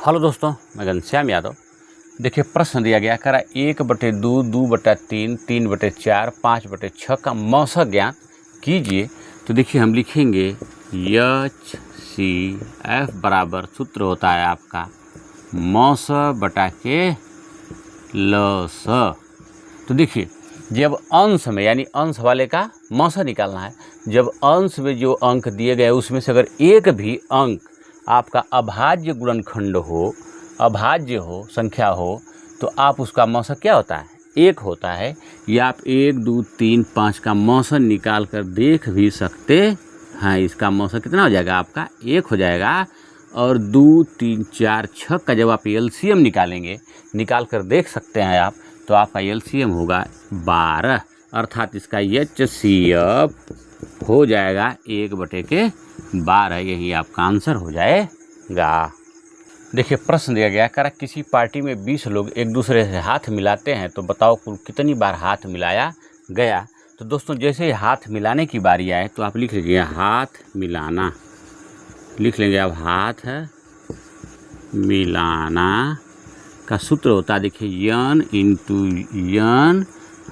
Hello दोस्तों, मैं घनश्याम यादव। देखिए प्रश्न दिया गया करा 1/2, 2/3, 3/4, 5/6 का मौसा ज्ञात कीजिए। तो देखिए हम लिखेंगे HCF बराबर सूत्र होता है आपका मौसा बटा के लस। तो देखिए जब अंश में यानी अंश वाले का मौसा निकालना है, जब अंश में जो अंक दिए गए उसमें से अगर एक भी अंक आपका अभाज्य गुणनखंड हो, अभाज्य हो, संख्या हो, तो आप उसका मौसा क्या होता है, एक होता है। या आप 1, 2, 3, 5 का मौसा निकाल कर देख भी सकते हैं। इसका मौसा कितना हो जाएगा आपका, एक हो जाएगा। और 2, 3, 4, 6 का जब आप एलसीएम निकालेंगे, निकाल कर देख सकते हैं आप, तो आपका एलसीएम होगा 12, अर्थात इसका HCF हो जाएगा 1/12। यही आपका आंसर हो जाएगा। देखिए प्रश्न दिया गया करा किसी पार्टी में 20 लोग एक दूसरे से हाथ मिलाते हैं, तो बताओ कुल कितनी बार हाथ मिलाया गया। तो दोस्तों जैसे ही हाथ मिलाने की बारी आए तो आप लिख लीजिए हाथ मिलाना, लिख लेंगे। अब हाथ मिलाना का सूत्र होता है, देखिए n × n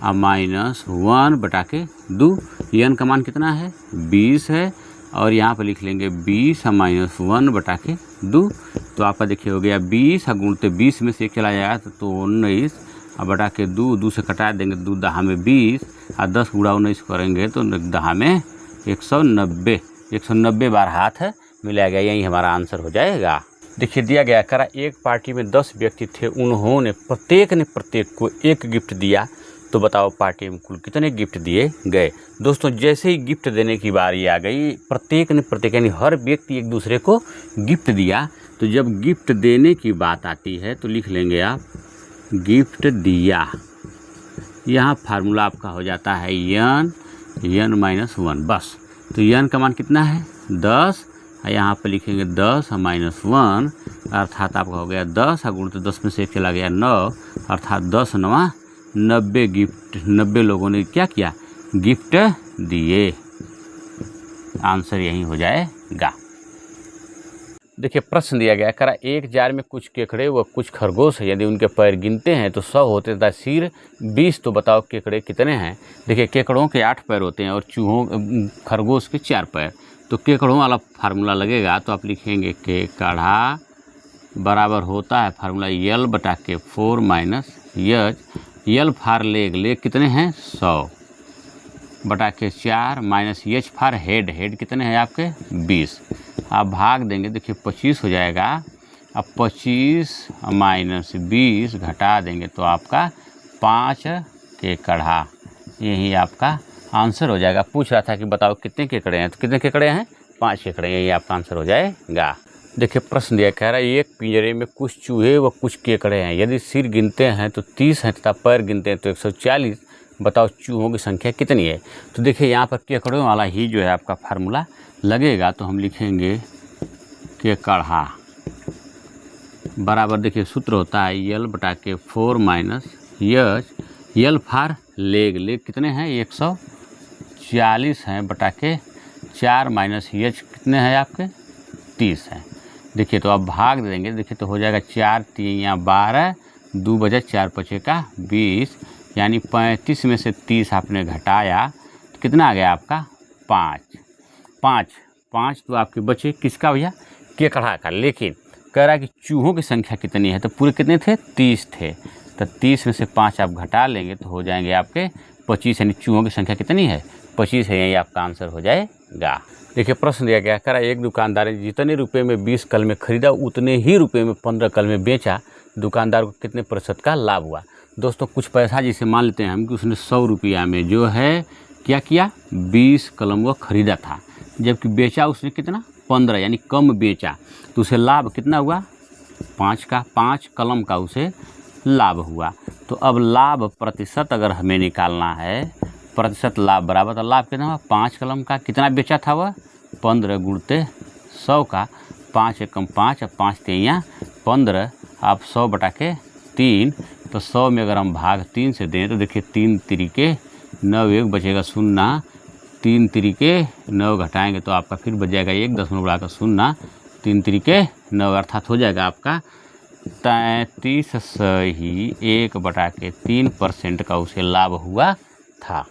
-1/2। n का मान कितना है, 20 है, और यहाँ पर लिख लेंगे 20 - 1/2। तो आपका देखिए हो गया 20 गुणते 20 में से एक चला जाएगा तो 19 बटा के 2 से कटा देंगे, 2 दहा में 20 और 10 गुणा 19 करेंगे तो दहा में 190 बार हाथ मिलाया गया। यही हमारा आंसर हो जाएगा। देखिए दिया गया करा एक पार्टी में 10 व्यक्ति थे, उन्होंने प्रत्येक ने प्रत्येक को एक गिफ्ट दिया। तो बताओ पार्टी में कुल कितने गिफ्ट दिए गए। दोस्तों जैसे ही गिफ्ट देने की बारी आ गई, प्रत्येक ने प्रत्येक यानी हर व्यक्ति एक दूसरे को गिफ्ट दिया। तो जब गिफ्ट देने की बात आती है तो लिख लेंगे आप गिफ्ट दिया। यहाँ फार्मूला आपका हो जाता है n -1 बस। तो n का मान कितना है, 10। यहाँ पर लिखेंगे 10 - 1, अर्थात आपका हो गया 10 गुणते 10 में से एक चला गया 9, अर्थात 10 × 9 90 गिफ्ट, 90 लोगों ने क्या किया, गिफ्ट दिए। आंसर यही हो जाएगा। देखिए प्रश्न दिया गया करा एक जार में कुछ केकड़े व कुछ खरगोश है, यदि उनके पैर गिनते हैं तो 100 होते तथा सिर 20। तो बताओ केकड़े कितने हैं। देखिए केकड़ों के 8 पैर होते हैं और खरगोश के 4 पैर। तो केकड़ों वाला फार्मूला लगेगा, तो आप लिखेंगे केकड़ा बराबर होता है फार्मूला L/4 - H। यल फार लेग कितने हैं, 100 बटा के 4 माइनस H फार हेड कितने हैं आपके, 20। आप भाग देंगे, देखिए 25 हो जाएगा। अब 25 - 20 घटा देंगे तो आपका 5 केकड़ा। यही आपका आंसर हो जाएगा। पूछ रहा था कि बताओ कितने केकड़े हैं, तो कितने केकड़े हैं, 5 केकड़े। यही आपका आंसर हो जाएगा। देखिए प्रश्न दिया कह रहा है एक पिंजरे में कुछ चूहे व कुछ केकड़े हैं, यदि सिर गिनते हैं तो 30 हैं तथा पैर गिनते हैं तो 140। बताओ चूहों की संख्या कितनी है। तो देखिए यहाँ पर केकड़ों वाला ही जो है आपका फार्मूला लगेगा। तो हम लिखेंगे केकड़ा बराबर, देखिए सूत्र होता है L/4 - H। यल फार लेग कितने हैं, 140 हैं बटा के 4 माइनस H कितने हैं आपके, 30 हैं। देखिए तो अब भाग देंगे, देखिए तो हो जाएगा 4 × 3 = 12, 2 × 4 = 20, यानी 35 में से 30 आपने घटाया तो कितना आ गया आपका, 5 तो आपके बचे किसका भैया, केकड़ा का। लेकिन कह रहा है कि चूहों की संख्या कितनी है, तो पूरे कितने थे, 30 थे। तो 30 में से 5 आप घटा लेंगे तो हो जाएंगे आपके 25, यानी चूहों की संख्या कितनी है, 25 है। यही आपका आंसर हो जाएगा। देखिए प्रश्न दिया गया कह रहा एक दुकानदार ने जितने रुपए में 20 कलमें खरीदा उतने ही रुपए में 15 कलमें बेचा, दुकानदार को कितने प्रतिशत का लाभ हुआ। दोस्तों कुछ पैसा जैसे मान लेते हैं हम कि उसने 100 रुपया में जो है क्या किया, 20 कलम वो खरीदा था, जबकि बेचा उसने कितना, 15, यानी कम बेचा। तो उसे लाभ कितना हुआ, 5 कलम का उसे लाभ हुआ। तो अब लाभ प्रतिशत अगर हमें निकालना है, प्रतिशत लाभ बराबर, तो लाभ कितना हुआ, 5 कलम का। कितना बेचा था वह, 15 गुणते 100 का, 5 एकम 5 और 5 3 15। आप 100 बटा के 3, तो 100 में अगर हम भाग 3 से दें तो देखिए 3 तिरिके 9, 1 बचेगा 0, 3 तिरिके 9 घटाएंगे तो आपका फिर बच जाएगा 1, 10 बढ़ाकर 0, 3 तिरिके 9, अर्थात हो जाएगा आपका 33 1/3% का उसे लाभ हुआ था।